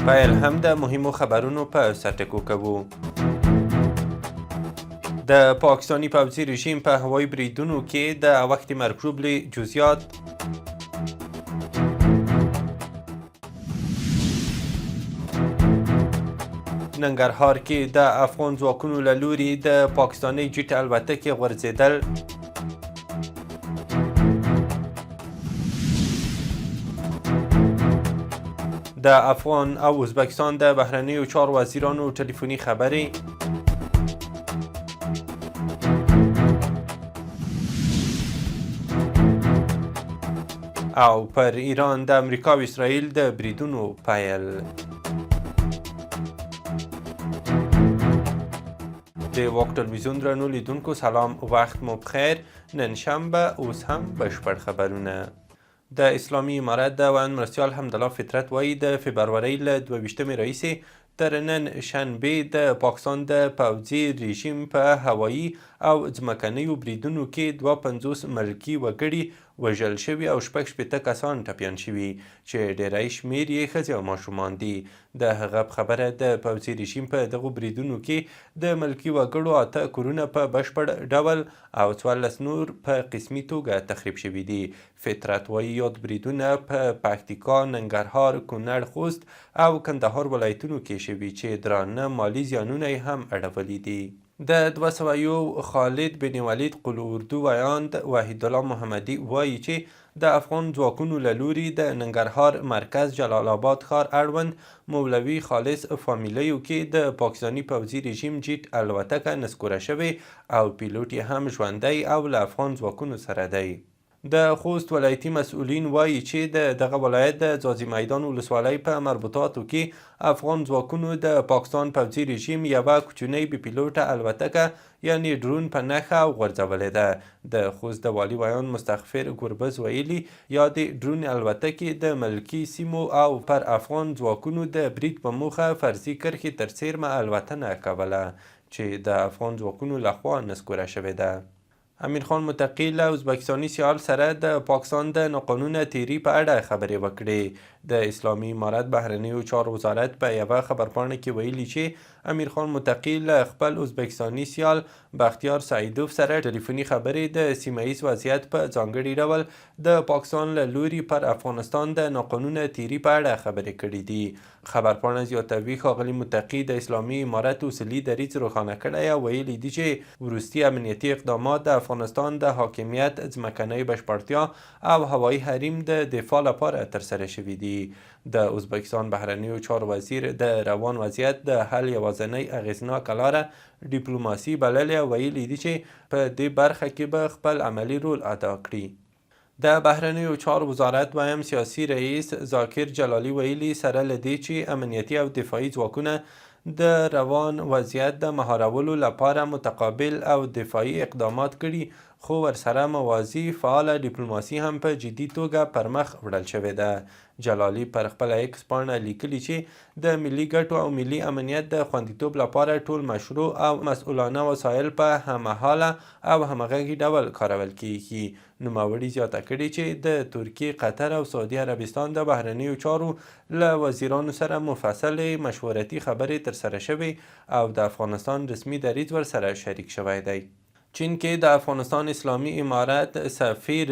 پیل هم د مهمو خبرونو په سرټکو کوو. د پاکستانی پوځي رژیم په هوایي بریدونو کې د وخت مرکوب له جزئیات. ننګرهار کې د افغان ځواکونو له لوري د پاکستاني جیټ الوتکې غورځېدل. د افغان او ازبکستان د بهرنیو چارو وزیرانو ټلیفوني خبرې. او پر ایران د امریکا او اسرائیل د بریدونو پیل. د واک ټلویزیون درنو لیدونکو سلام، وخت مو بخیر. نن شنبه، اوس هم بشپړ خبرونه. د اسلامي امارت د ویاند مرستیال حمدالله فطرت وایي د فبرورۍ له 22 راهیسې تر نن شنبې د پاکستان د پوځي رژیم په هوایي او ځمکنیو بریدونو کې 52 ملکي وګړي وژل شوي او 66 کسان ټپیان شوي چې ډیری شمیر یې ښځې او ماشومان دي. د هغه په خبره د پوځي رژیم په دغو بریدونو کې د ملکي وګړو 8 کورونه په بشپړ ډول او 14 نور په قسمي توګه تخریب شوي دي. فطرت وایي یاد بریدونه په پکتیکا، ننګرهار، کونړ، خوست او کندهار ولایتونو کې شوي چې درانه مالي زیانونه یې هم اړولي دي. د 201 خالد بن ولید قول اردو ویاند وحید الله محمدي وایي چې د افغان ځواکونو له لوري د ننګرهار مرکز جلال آباد ښار اړوند مولوي خالص فامیلیو کې د پاکستاني پوځي رژیم جیټ الوتکه نسکوره شوې او پیلوټ یې هم ژوندی او له افغان ځواکونو سره دی. د خوست ولایتي مسؤلین وایي چې دغه ولایت د ځاځي میدان ولسوالۍ په مربوطاتو کې افغان ځواکونو د پاکستان پوځي رژیم یوه کوچنۍ بې پیلوټه الوتکه یعنې ډرون په نښه غورځولې ده. د خوست د والي ویاند مستغفر ګربز ویلي یادې ډرون الوتکې د ملکي سیمو او پر افغان ځواکونو د برید په موخه فرضي کرښې تر څیرمه الوتنه کوله چې د افغان ځواکونو لخوا نسکوره شوې ده. امیر خان متقي له ازبکستاني سیال سره د پاکستان د ناقانونه تیري په اړه خبرې وکړې. د اسلامي امارت بهرنیو چارو وزارت په یوه خبرپاڼه کې ویلي چې امیر خان متقي له خپل ازبکستاني سیال بختیار سعیدوف سره ټلیفوني خبرې د سیمه ییز وضعیت په ځانګړي ډول د پاکستان له لوري پر افغانستان د ناقانونه تیري په اړه خبرې کړې دي. خبرپاڼه زیاتوي ښاغلي متقي د اسلامي امارت اصولي دریځ روښانه کړی او ویلي دي چې وروستي امنیتي اقدامات د افغانستان د حاکمیت، ځمکنۍ بشپړتیا او هوایي حریم د دفاع لپاره ترسره شوي دي. د ازبکستان بهرنیو چارو وزیر د روان وضعیت د حل یوازینۍ اغیزناکه لاره ډیپلوماسي بللې او ویلي دي چې په دې برخه کې به خپل عملي رول ادا کړي. د بهرنیو چارو وزارت دویم سیاسي رئیس ذاکر جلالي ویلي سره له دې چې امنیتي او دفاعي ځواکونه د روان وضعیت د مهارولو لپاره متقابل او دفاعي اقدامات کړي، خو ورسره موازي فعاله ډیپلوماسي هم په جدي توګه پر مخ وړل شوې ده. جلالي پر خپله ایکس پاڼه لیکلي چې د ملي ګټو او ملي امنیت د خوندیتوب لپاره ټول مشروع او مسؤلانه وسایل په هممهاله او همغږي ډول کارول کیږي. نوموړي زیاته کړې چې د ترکیې، قطر او سعودي عربستان د بهرنیو چارو له وزیرانو سره مفصلې مشورتي خبرې ترسره شوې او د افغانستان رسمي دریځ ورسره شریک شوی دی. چین کې د افغانستان اسلامي امارت سفیر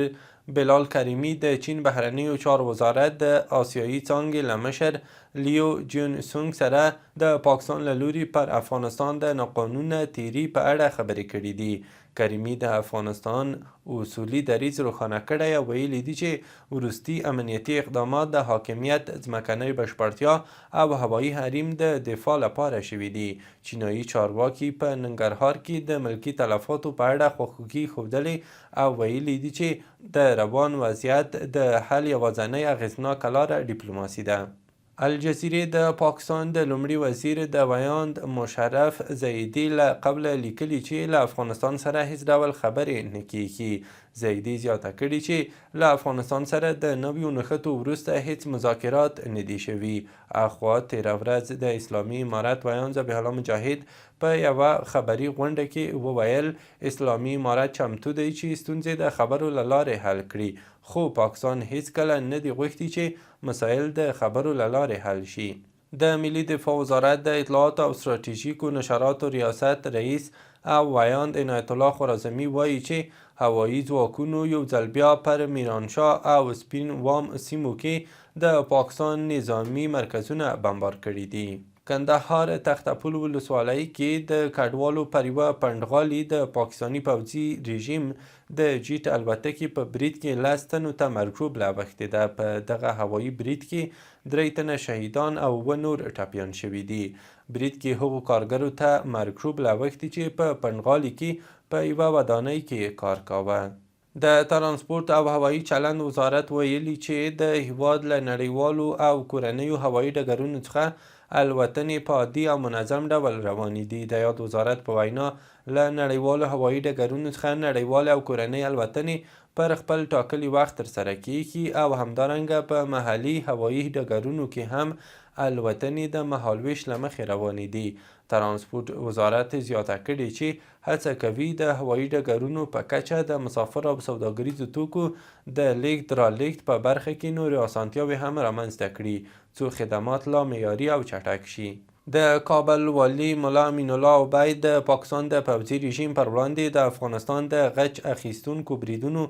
بلال کریمي د چین بهرنیو چارو وزارت د آسیایي څانګې له مشر لیو جون سونګ سره د پاکستان له لوري پر افغانستان د ناقانونه تیري په اړه خبرې کړې دي. کریمي د افغانستان اصولي دریځ روښانه کړی او ویلي دي چې وروستي امنیتي اقدامات د حاکمیت، ځمکنۍ بشپړتیا او هوایي حریم د دفاع لپاره شوي دي. چینایي چارواکي په ننګرهار کې د ملکي تلفاتو په اړه خواخوږي ښودلې او ویلي دي چې د روان وضعیت د حل یوازینۍ اغیزناکه لاره ډیپلوماسي ده. الجزیرې د پاکستان د لومړي وزیر د ویاند مشرف زیدي له قبله لیکلي چې له افغانستان سره هیڅ ډول خبرې نه کیږي. زیدي زیاته کړي چې له افغانستان سره د نویو نښتو وروسته هیڅ مذاکرات نه دي شوي. اخوا تېره ورځ د اسلامي امارت ویاند ذبیح الله مجاهد په یوه خبري غونډه کې وویل اسلامي امارت چمتو دی چې ستونزې د خبرو له لارې حل کړي، خو پاکستان هیڅکله نه دي غوښتي چې مسایل د خبرو له لارې حل شي. د ملي دفاع وزارت د اطلاعات او ستراتیژیکو نشراتو ریاست رئیس او ویاند عنایت الله خوارزمي وایي چې هوایي ځواکونو یو ځل بیا پر میرانشاه او سپین وام سیمو کې د پاکستان نظامي مرکزونه بمبار کړي دي. کندهار تختپول ولسوالۍ کې د کډوالو پر یوه پنډغالي د پاکستاني پوځي رژیم د جیټ الوتکې په برید کې 10 تنو ته مرګ ژوبله اوښتې ده. په دغه هوایي برید کې 3 تنه شهیدان او 7 نور ټپیان شوي دي. برید کې هغو کارګرو ته مرګ ژوبله اوښتې چې په پنډغالي کې په یوه ودانۍ کې کار کاوه. د ترانسپورت او هوایي چلند وزارت ویلي چې د هیواد له نړیوالو او کورنیو هوایي ډګرونو څخه الوتنې په عادي او منظم ډول روانې دي. د یاد وزارت په وینا له نړیوالو هوایي ډګرونو څخه نړیوالې او کورنۍ الوتنې پر خپل ټاکلي وخت ترسره کیږي او همدارنګه په محلي هوایي ډګرونو کې هم الوتنې د مهالویش له مخې روانې دي. ترانسپورت وزارت زیاته کړې چې هڅه کوي د هوایي ډګرونو په کچه د مسافر او سوداګریزو توکو د لیږد رالېږد په برخه کې نورې اسانتیاوې هم رامنځته کړي څو خدمات لا معیاري او چټک شي. د کابل والي ملا امین الله عبید د پاکستان د پوځي رژیم پر وړاندې د افغانستان د غچ اخیستونکو بریدونو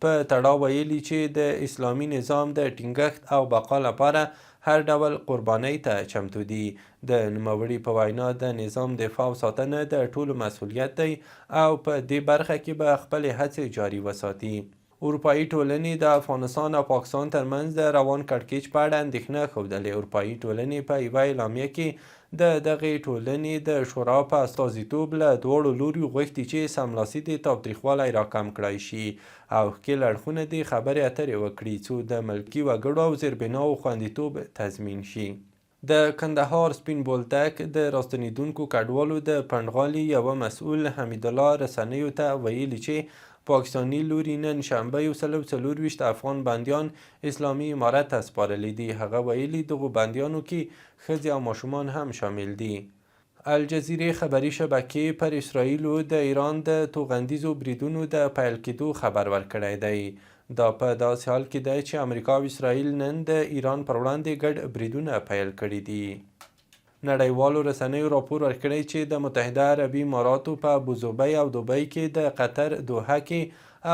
په تړاو ویلي چې د اسلامي نظام د ټینګښت او بقا لپاره هر ډول قربانۍ ته چمتو دي. د نوموړي په وینا د نظام دفاع او ساتنه د ټولو مسؤلیت دی او په دې برخه کې به خپلې هڅې جاري وساتي. اروپایي ټولنې د افغانستان او پاکستان ترمنځ د روان کړکېچ په اړه اندېښنه ښودلې. اروپایي ټولنې په یوه اعلامیه کې د دغې ټولنې د شورا په استازیتوب له دواړو لوریو غوښتي چې سملاسي د تاوتریخوالی راکم کړای شي او ښکېل اړخونه د خبرې اترې وکړي څو د ملکي وګړو او زیربناوو خوندیتوب تضمین شي. د کندهار سپین بولدک د راستنېدونکو کډوالو د پنډغالي یوه مسؤل حمید الله رسنیو ته ویلي چې پاکستاني لوري نن شنبه 124 افغان بندیان اسلامي امارت ته سپارلي دي. هغه ویلي دغو بندیانو کې ښځې او ماشومان هم شامل دي. الجزیرې خبري شبکې پر اسرائیلو د ایران د توغندیزو بریدونو د پیل کېدو خبر ورکړی دی. دا په داسې حال کې دی چې امریکا او اسرائیل نن د ایران پر وړاندې ګډ بریدونه پیل کړي دي. نړیوالو رسنیو راپور ورکړی چې د متحده عربي اماراتو په ابوظبي او دوبۍ کې د قطر دوحه کې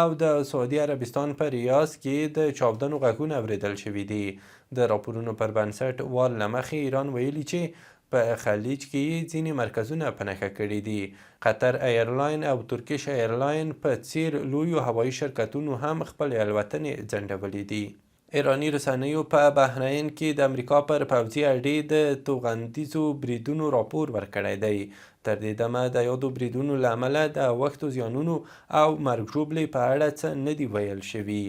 او د سعودي عربستان په ریاض کې د چاودنو غږونه اورېدل شوي دي. د راپورونو پر بنسټ وال له مخې ایران ویلي چې په خلیج کې ځینې مرکزونه په نښه کړي دي. قطر ایرلاین او ترکیش ایرلاین په څیر لویو هوایي شرکتونو هم خپلې الوتنې ځنډولې دي. ایرانی رسنیو په بحرین کې د امریکا پر پوځي اډې د توغندیزو بریدونو راپور ورکړی دی. تر دې دمه د یادو بریدونو له امله د اوښتو زیانونو او مرګ ژوبلې په اړه څه نه دي ویل شوي.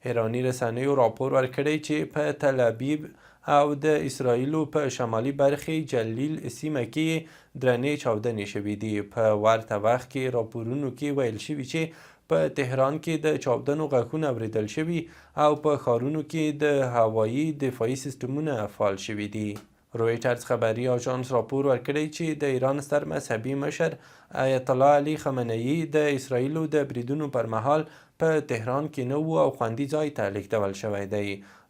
ایرانی رسنیو راپور ورکړی چې په تل ابیب او د اسرائیلو په شمالي برخې جلیل سیمه کې درنې چاودنې شوي دي. په ورته وخت کې راپورونو کې ویل شوي چې په تهران کې د چاودنو غږونه اورېدل شوي او په ښارونو کې د هوایي دفاعي سیستمونه فعال شوي دي. رویټرز خبري اژانس راپور ورکړی چې د ایران ستر مذهبي مشر آیت الله علي خامنه‌ای د اسرائیلو د بریدونو پر مهال په تهران کې نه و او خوندي ځای ته لیږدول شوی دی.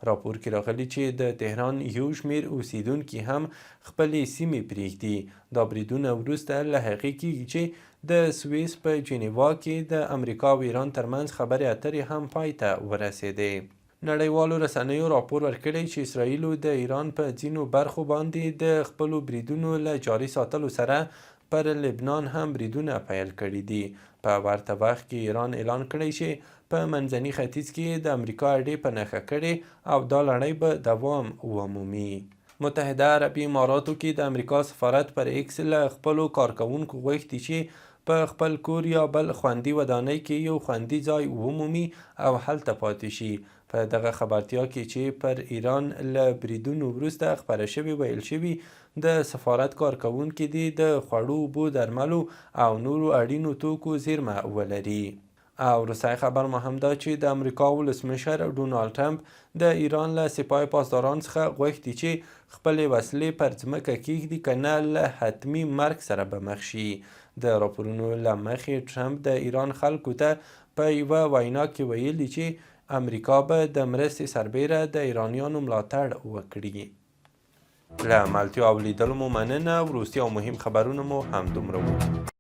راپور کې راغلي چې د تهران یو شمېر اوسیدونکي هم خپلې سیمې پرېږدي. دا بریدونه وروسته له هغې کېږي چې د سویس په جنیوا کې د امریکا او ایران ترمنځ خبرې اترې هم پای ته ورسېدې. نړیوالو رسنیو راپور ورکړی چې اسرائیلو د ایران په ځینو برخو باندې د خپلو بریدونو له جاري ساتلو سره پر لبنان هم بریدونه پیل کړي دي. په ورته وخت کې ایران اعلان کړی چې په منځني ختیځ کې د امریکا اډې په نښه کړي او دا لړۍ به دوام ومومي. متحده عربي اماراتو کې د امریکا سفارت پر ایکس له خپلو کارکوونکو غوښتي چې په خپل کور یا بل خوندي ودانۍ کې یو خوندي ځای ومومي او هلته پاتې شي. په دغه خبرتیا کې چې پر ایران له بریدونو وروسته خپره شوې ویل شوي د سفارت کارکوونکي دي د خوړو، اوبو، درملو او نورو اړینو توکو زیرمه ولري. او وروستی خبر ما هم دا چې د امریکا ولسمشر ډونالډ ټرمپ د ایران له سپاه پاسداران څخه غوښتي چې خپلې وسلې پر ځمکه کیږدي که نه له حتمي مرګ سره به مخ شي. د راپورونو له مخې ټرمپ د ایران خلکو ته په یوه وینا کې ویلي چې امریکا به د مرستې سربیره د ایرانیانو ملاتړ وکړي. له ملتیا او لیدلو مو مننه. وروستي او مهم خبرونه مو همدومره وو.